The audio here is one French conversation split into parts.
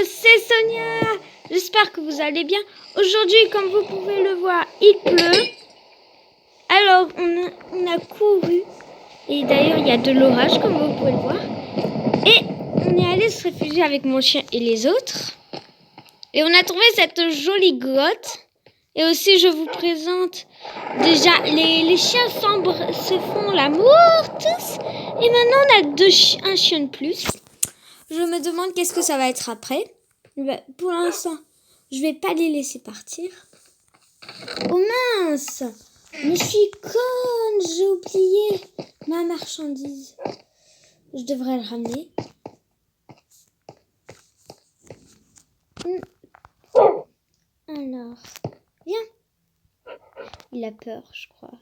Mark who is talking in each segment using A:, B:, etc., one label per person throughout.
A: c'est Sonia. J'espère que vous allez bien. Aujourd'hui, comme vous pouvez le voir, il pleut. Alors, on a couru. Et d'ailleurs, il y a de l'orage, comme vous pouvez le voir. Et on est allé se réfugier avec mon chien et les autres. Et on a trouvé cette jolie grotte. Et aussi, je vous présente déjà, les chiens se font l'amour tous. Et maintenant, on a un chien de plus. Je me demande qu'est-ce que ça va être après. Pour l'instant, je vais pas les laisser partir. Oh mince! Mais je suis conne, j'ai oublié ma marchandise. Je devrais le ramener. Alors, viens. Il a peur, je crois.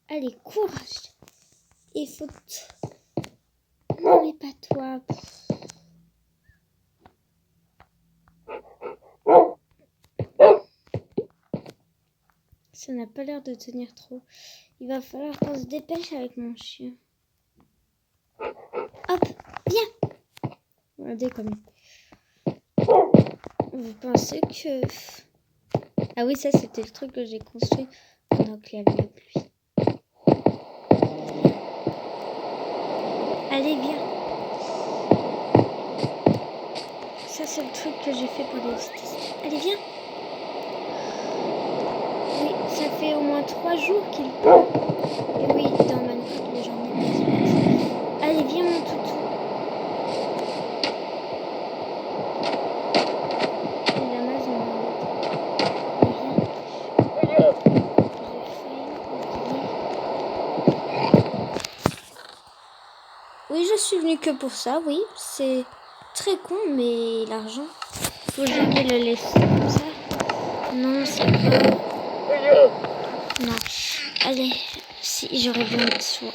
A: Allez, courage. Et faut... Non, mais pas toi. Ça n'a pas l'air de tenir trop. Il va falloir qu'on se dépêche avec mon chien. Hop, viens. Regardez comme... Vous pensez que... Ah oui, ça c'était le truc que j'ai construit pendant qu'il y avait la pluie. Allez, viens. Ça c'est le truc que j'ai fait pour les tests. Allez, viens. Oui, ça fait au moins 3 jours qu'il pleut. Et oui, dans Minecraft, les journées passent. Allez, viens mon toutou. Oui, je suis venue que pour ça, oui. C'est très con, mais l'argent, faut jamais le laisser comme ça. Non, c'est pas... Non. Allez, si, j'aurais dû mettre ça.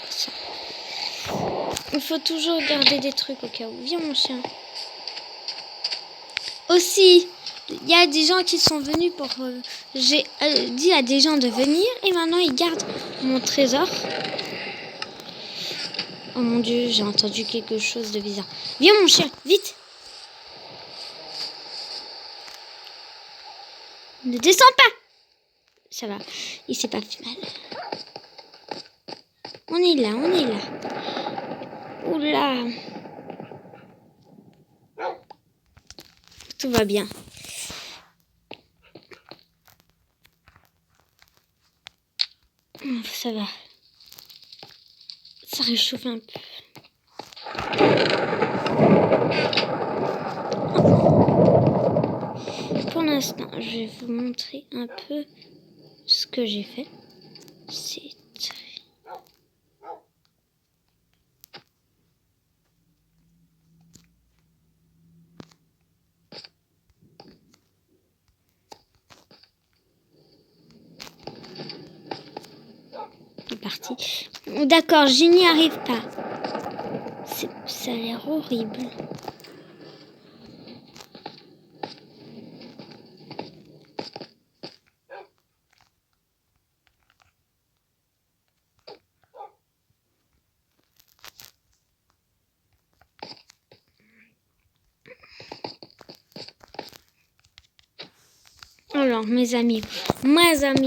A: Il faut toujours garder des trucs au cas où. Viens, mon chien. Aussi, il y a des gens qui sont venus pour... j'ai dit à des gens de venir et maintenant ils gardent mon trésor. Oh mon Dieu, j'ai entendu quelque chose de bizarre. Viens mon chien, vite. Ne descends pas. Ça va, il s'est pas fait mal. On est là, on est là. Oula. Tout va bien. Ça va. Ça réchauffe un peu. Pour l'instant, je vais vous montrer un peu ce que j'ai fait. C'est parti. D'accord, je n'y arrive pas. Ça a l'air horrible. Alors, mes amis,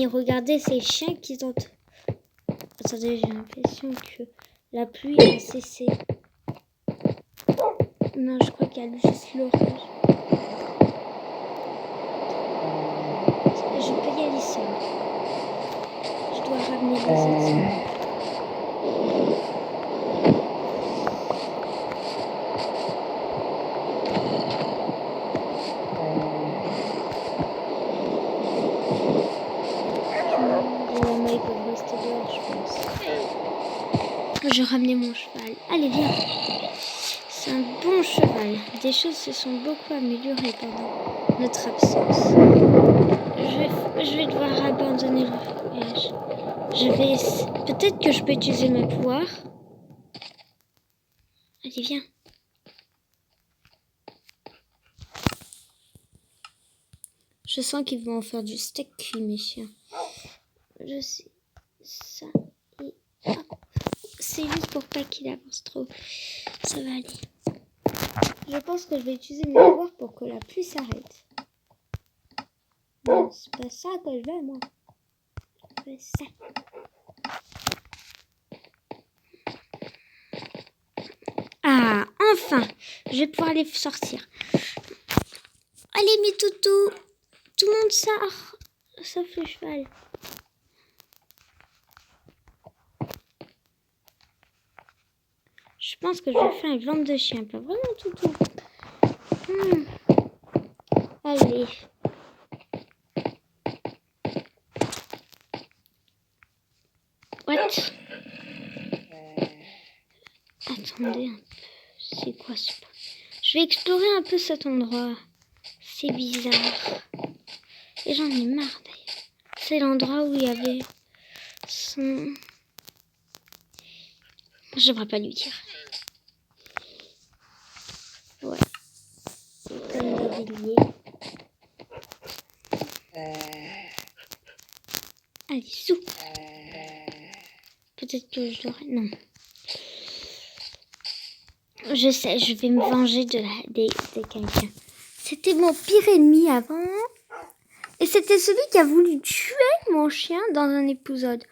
A: regardez ces chiens qui ont... Attendez, j'ai l'impression que la pluie a cessé. Non, je crois qu'il y a juste l'orage. Je peux y aller seule. Je dois ramener les autres. Je ramenais mon cheval. Allez, viens. C'est un bon cheval. Des choses se sont beaucoup améliorées pendant notre absence. Je vais devoir abandonner le voyage. Peut-être que je peux utiliser mes pouvoirs. Allez, viens. Je sens qu'ils vont en faire du steak cuit, mes chiens. Je sais. Ça. Et hop. C'est juste pour pas qu'il avance trop. Ça va aller. Je pense que je vais utiliser mes pouvoirs pour que la pluie s'arrête. Non, c'est pas ça que je veux, moi. Je veux ça. Ah, enfin, je vais pouvoir les sortir. Allez, mes toutous. Tout le monde sort, sauf le cheval. Je pense que je vais faire une vente de chien. Pas vraiment, toutou. Allez. What? Attendez un peu. C'est quoi ce... Je vais explorer un peu cet endroit. C'est bizarre. Et j'en ai marre d'ailleurs. C'est l'endroit où il y avait son... Je devrais pas lui dire. Ouais. Comme mobilier. Allez, sous. Peut-être que je devrais... Non. Je sais, je vais me venger de quelqu'un. C'était mon pire ennemi avant. Et c'était celui qui a voulu tuer mon chien dans un épisode.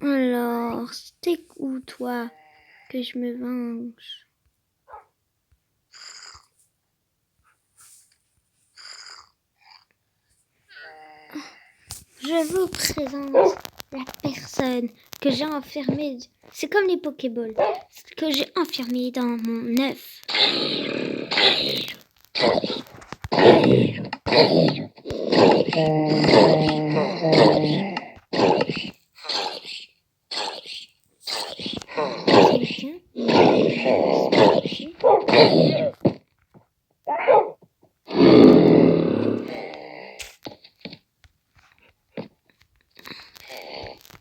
A: Alors, c'était où, toi, que je me venge? Je vous présente la personne que j'ai enfermée. C'est comme les Pokéballs que j'ai enfermée dans mon œuf.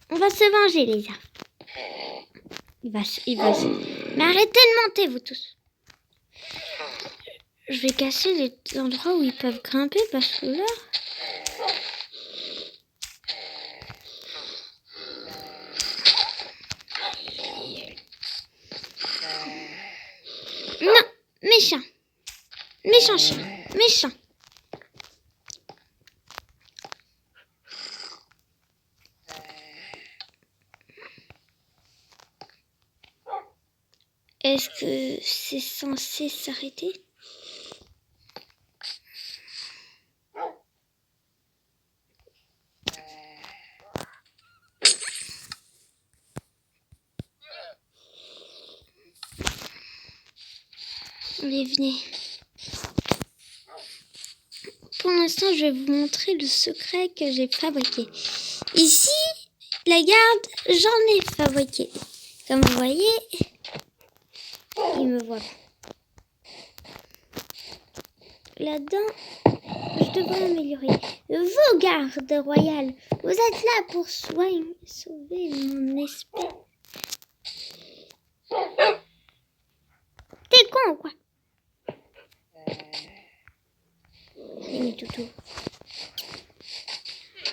A: On va se venger, les gars. Il va se... Mais arrêtez de monter, vous tous. Je vais casser les endroits où ils peuvent grimper parce que là... Non, méchant. Méchant chien. Méchant. Est-ce que c'est censé s'arrêter? Allez, venez. Pour l'instant, je vais vous montrer le secret que j'ai fabriqué. Ici, la garde, j'en ai fabriqué. Comme vous voyez, il me voit. Là-dedans, je devrais améliorer. Vous, garde royale, vous êtes là pour sauver mon espèce. T'es con, quoi? Allez, toutou.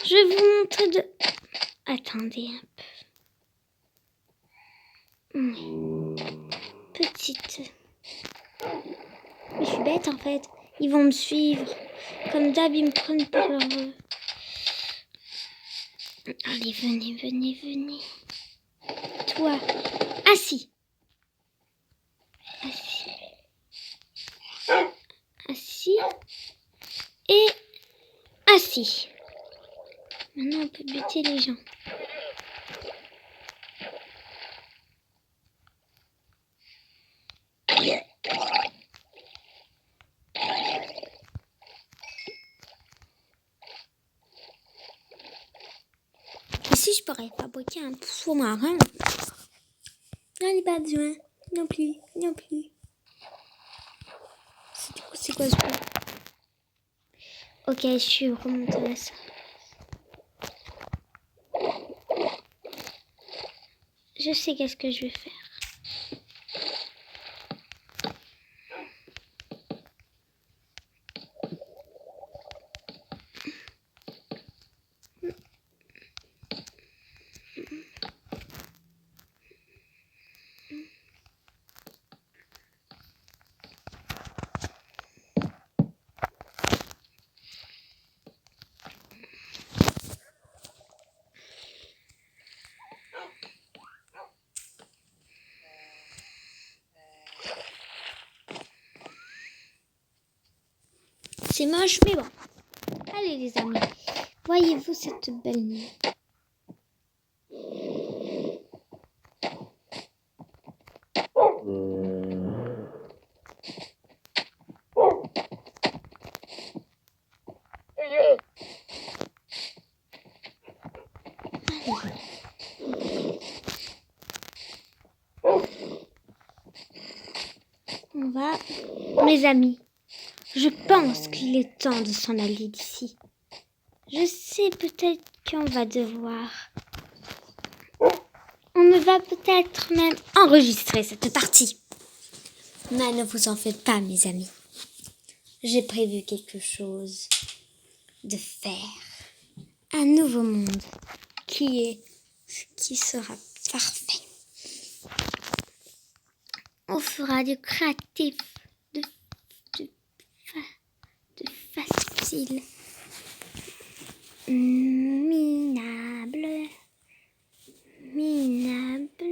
A: Je vais vous montrer de... Attendez un peu. Petite. Mais je suis bête, en fait. Ils vont me suivre. Comme d'hab, ils me prennent par leur... Allez, venez, venez, venez. Toi, assis. Assis. Assis. Et assis. Maintenant, on peut buter les gens. Ici, je pourrais fabriquer un sous-marin. J'en ai pas besoin. Non plus, non plus. C'est quoi ce bruit? Ok, je suis remontée à ça. Je sais qu'est-ce que je vais faire. C'est moche, mais bon. Allez les amis, voyez-vous cette belle nuit? On va, mes amis, je pense qu'il est temps de s'en aller d'ici. Je sais peut-être qu'on va devoir... On va peut-être même enregistrer cette partie. Mais ne vous en faites pas, mes amis. J'ai prévu quelque chose de faire. Un nouveau monde qui sera parfait. On fera du créatif, de facile, minable, Minecraft.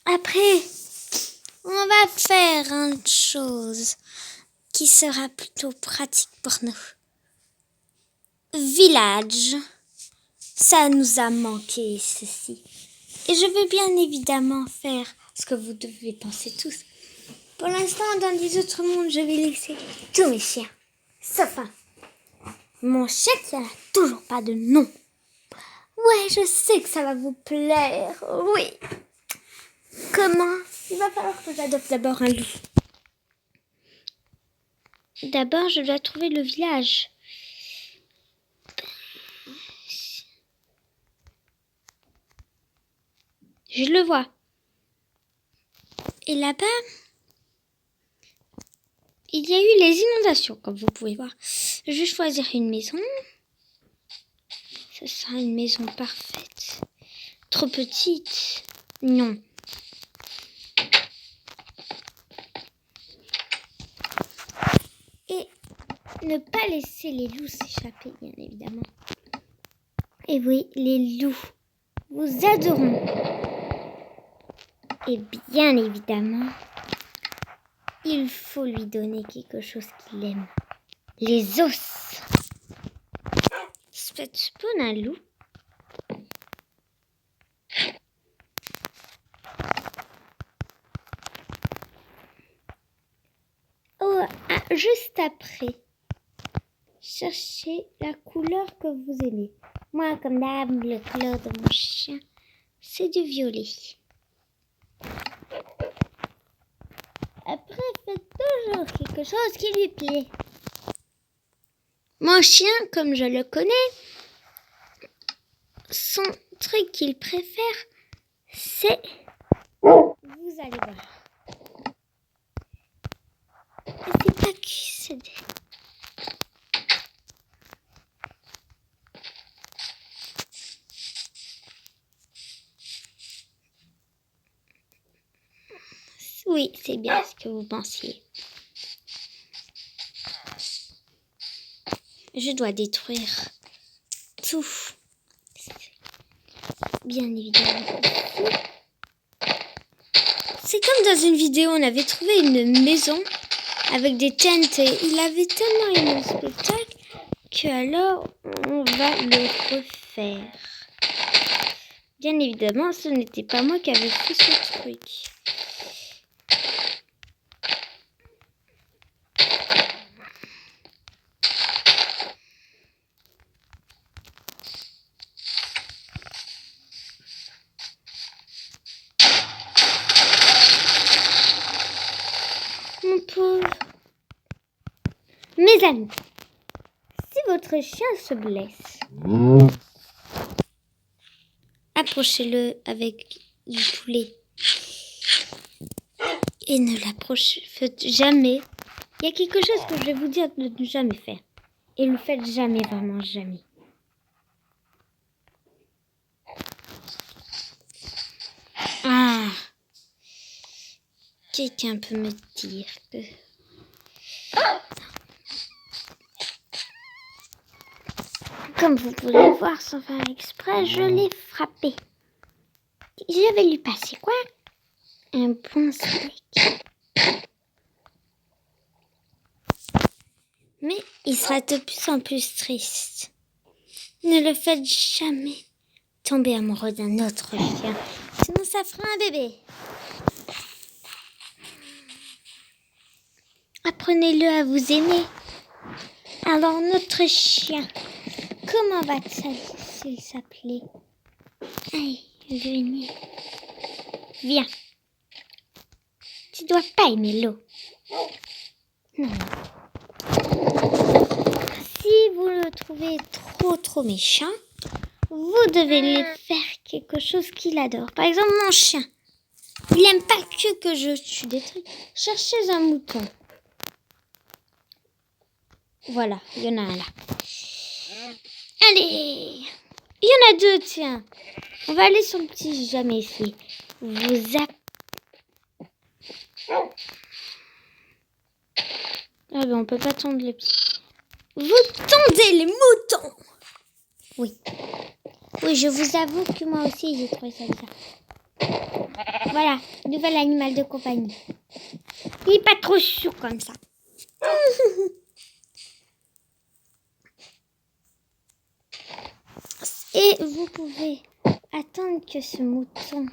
A: Après, on va faire une chose qui sera plutôt pratique pour nous. Village. Ça nous a manqué, ceci. Et je veux bien évidemment faire ce que vous devez penser tous. Pour l'instant, dans les autres mondes, je vais laisser tous mes chiens. Sauf un. Mon chien qui n'a toujours pas de nom. Ouais, je sais que ça va vous plaire. Oui. Comment? Il va falloir que j'adopte d'abord un loup. D'abord, je dois trouver le village. Je le vois. Et là-bas, il y a eu les inondations, comme vous pouvez voir. Je vais choisir une maison. Ce sera une maison parfaite. Trop petite? Non. Et ne pas laisser les loups s'échapper, bien évidemment. Et oui, les loups vous adoreront. Et bien évidemment, il faut lui donner quelque chose qu'il aime. Les os. Spawn un loup. Oh, juste après, cherchez la couleur que vous aimez. Moi, comme d'hab, le couleur de mon chien, c'est du violet. Après, faites toujours quelque chose qui lui plaît. Mon chien, comme je le connais, son truc qu'il préfère, c'est... Vous allez voir. C'est pas QCD. Oui, c'est bien ce que vous pensiez. Je dois détruire tout. Bien évidemment. C'est comme dans une vidéo, on avait trouvé une maison avec des tentes et il avait tellement aimé le spectacle que alors on va le refaire. Bien évidemment, ce n'était pas moi qui avais fait ce truc. Mon pauvre. Mes amis, si votre chien se blesse, approchez-le avec du poulet. Et ne l'approchez jamais. Il y a quelque chose que je vais vous dire de ne jamais faire. Et le faites jamais, vraiment jamais. Ah. Quelqu'un peut me dire que... Comme vous pouvez voir sans faire exprès, je l'ai frappé. Je vais lui passer quoi? Un bon steak. Mais il sera de plus en plus triste. Ne le faites jamais tomber amoureux d'un autre chien. Sinon ça fera un bébé. Apprenez-le à vous aimer. Alors notre chien, comment va-t-il s'appeler? Allez, venez. Viens. Tu dois pas aimer l'eau. Non. Si vous le trouvez trop méchant, vous devez lui faire quelque chose qu'il adore. Par exemple, mon chien. Il n'aime pas que je tue des trucs. Cherchez un mouton. Voilà, il y en a un là. Allez, il y en a deux, tiens. On va aller sur le petit jamais ici. Ah ben on peut pas tondre les petits. Vous tondez les moutons. Oui, je vous avoue que moi aussi j'ai trouvé ça bizarre. Voilà, nouvel animal de compagnie. Il est pas trop chou comme ça. Et vous pouvez attendre que ce mouton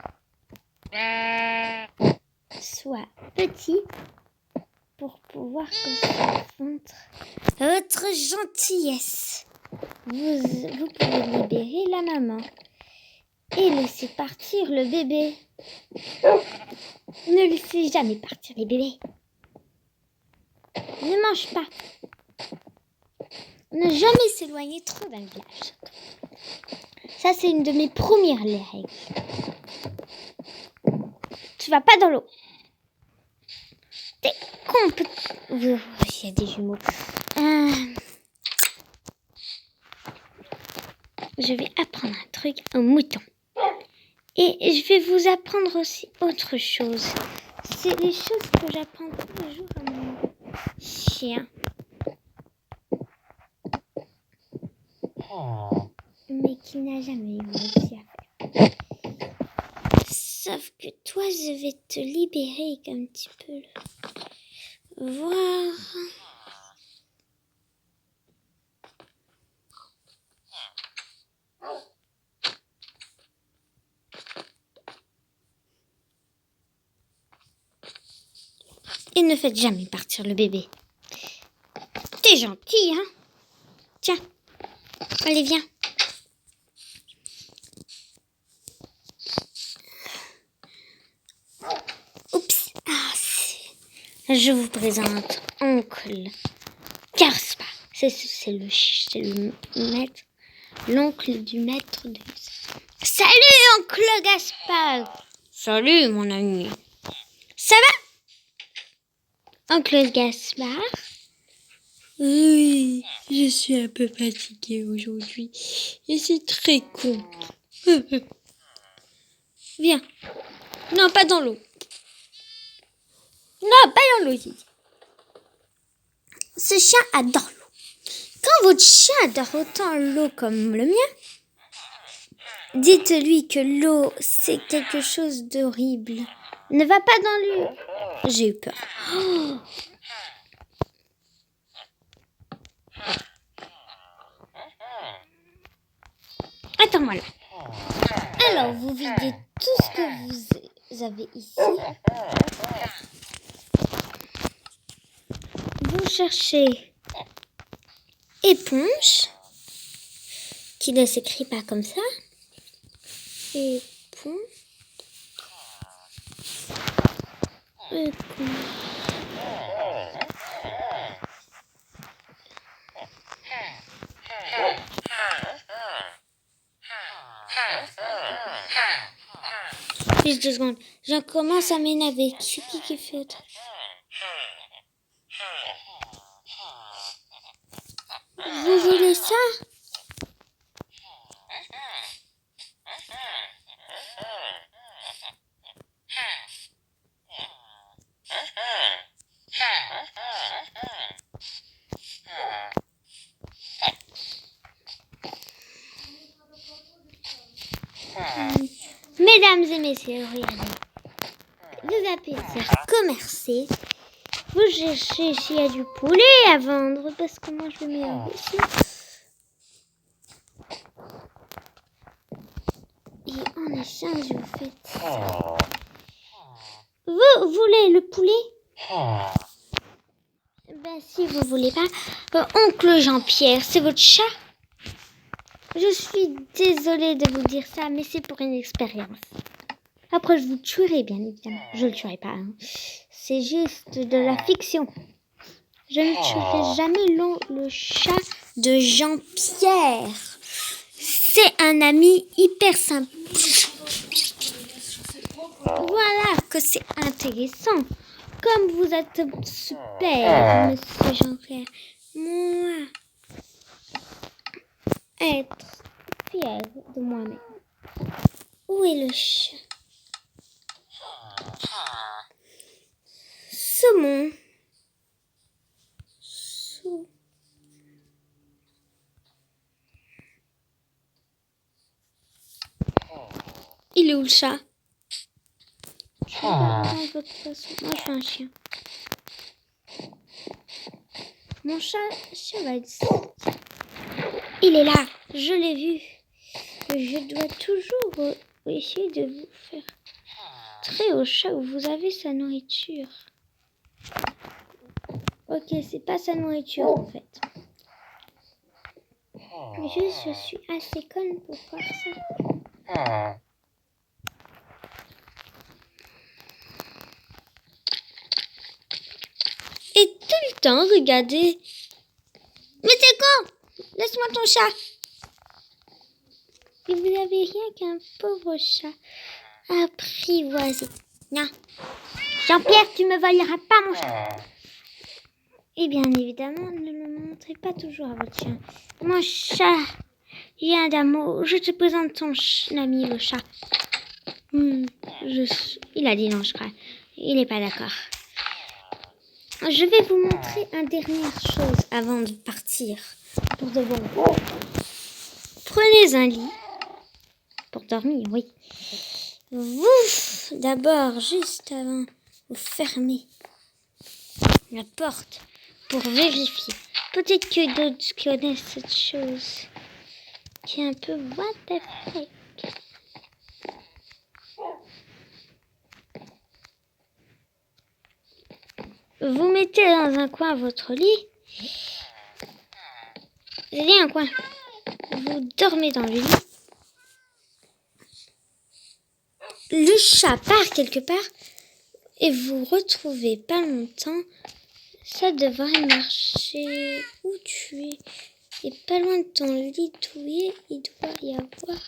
A: soit petit pour pouvoir confondre votre gentillesse. Vous pouvez libérer la maman et laisser partir le bébé. Ne laissez jamais partir les bébés. Ne mange pas. Ne jamais s'éloigner trop d'un village. Ça, c'est une de mes premières règles. Tu vas pas dans l'eau. T'es con. Il y a des jumeaux. Je vais apprendre un truc au mouton. Et je vais vous apprendre aussi autre chose. C'est des choses que j'apprends tous les jours à mon chien. Mais qui n'a jamais eu aussi à faire. Sauf que toi, je vais te libérer comme tu peux le voir. Et ne faites jamais partir le bébé. T'es gentil, hein? Tiens, allez, viens. Oups. Je vous présente Oncle Gaspard. C'est le maître, l'oncle du maître de... Salut, Oncle Gaspard. Salut, mon ami. Ça va, Oncle Gaspard? Oui, je suis un peu fatiguée aujourd'hui. Et c'est très con. Viens. Non, pas dans l'eau. Non, pas dans l'eau, ici. Ce chien adore l'eau. Quand votre chien adore autant l'eau comme le mien, dites-lui que l'eau, c'est quelque chose d'horrible. Ne va pas dans l'eau. J'ai eu peur. Oh. Attends-moi là. Alors, vous videz tout ce que vous avez ici. Vous cherchez éponge, qui ne s'écrit pas comme ça. Éponge. Juste 2 secondes. Je commence à m'énerver. Qui c'est qui fait autre? Vous voulez ça? Mesdames et messieurs, regardez. Vous vous appuyez sur commercer. Vous cherchez s'il y a du poulet à vendre parce que moi je le mets en ici. Et en échange, vous faites ça. Vous voulez le poulet? Ben si vous voulez pas. Oncle Jean-Pierre, c'est votre chat? Je suis désolée de vous dire ça, mais c'est pour une expérience. Après, je vous tuerai, bien évidemment. Je le tuerai pas. Hein. C'est juste de la fiction. Je ne tuerai jamais le chat de Jean-Pierre. C'est un ami hyper sympa. Voilà que c'est intéressant. Comme vous êtes super, monsieur Jean-Pierre. Moi, être fier de moi-même. Où est le chat? Saumon. Il est où le chat? Je vais pas votre façon. Moi, je suis un chien. Mon chat va être... Il est là. Je l'ai vu. Je dois toujours essayer de vous faire très au chat où vous avez sa nourriture. Ok, c'est pas sa nourriture en fait. Mais juste, je suis assez conne pour faire ça. Et tout le temps, regardez. Mais c'est quoi? Laisse-moi ton chat. Et vous n'avez rien qu'un pauvre chat apprivoisé. Non. Jean-Pierre, tu me voleras pas mon chat. Et bien évidemment, ne le montrez pas toujours à votre chien. Mon chat, rien d'amour. Je te présente ton ami, le chat. Il a dit non, je crois. Il n'est pas d'accord. Je vais vous montrer une dernière chose avant de partir. Pour de bon. Prenez un lit. Pour dormir, oui. Vous, d'abord, juste avant, vous fermez la porte pour vérifier. Peut-être que d'autres connaissent cette chose qui est un peu what the fuck. Vous mettez dans un coin votre lit. Il y a un coin. Vous dormez dans le lit. Le chat part quelque part et vous retrouvez pas longtemps. Ça devrait marcher. Où tu es? Et pas loin de ton lit douillet, il doit y avoir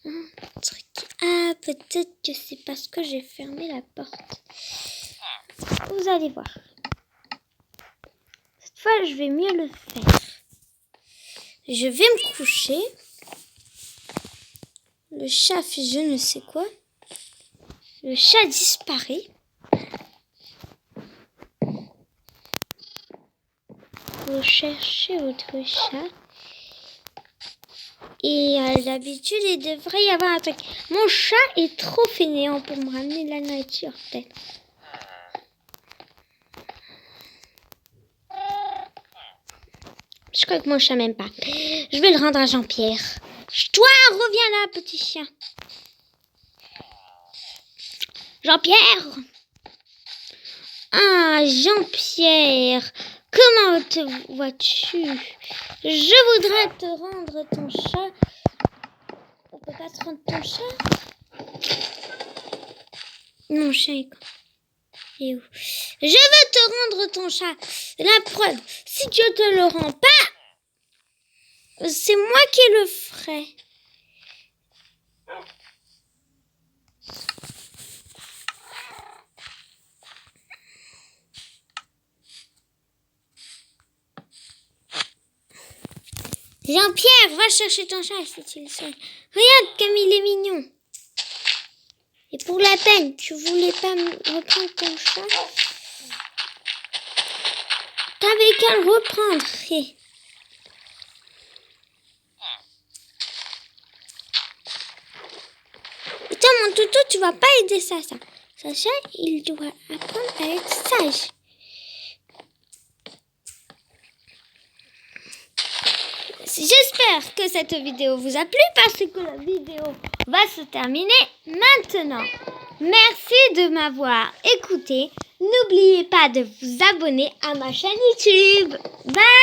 A: un truc. Ah, peut-être que c'est parce que j'ai fermé la porte. Vous allez voir. Cette fois, je vais mieux le faire. Je vais me coucher. Le chat fait je ne sais quoi. Le chat disparaît. Vous cherchez votre chat. Et d'habitude, il devrait y avoir un truc. Mon chat est trop fainéant pour me ramener de la nourriture, peut-être. Je crois que mon chat m'aime pas. Je vais le rendre à Jean-Pierre. Toi, reviens là, petit chien. Jean-Pierre! Ah, Jean-Pierre! Comment te vois-tu? Je voudrais te rendre ton chat. On peut pas te rendre ton chat? Mon chat est où? Je veux te rendre ton chat. La preuve, si tu ne te le rends pas, c'est moi qui le ferai. Jean-Pierre, va chercher ton chat si tu le sais. Regarde comme il est mignon. Et pour la peine, tu voulais pas me reprendre ton chat? T'avais qu'à le reprendre. Et toi, mon toutou, tu vas pas aider ça. Sacha, il doit apprendre à être sage. J'espère que cette vidéo vous a plu parce que la vidéo va se terminer maintenant. Merci de m'avoir écouté. N'oubliez pas de vous abonner à ma chaîne YouTube. Bye!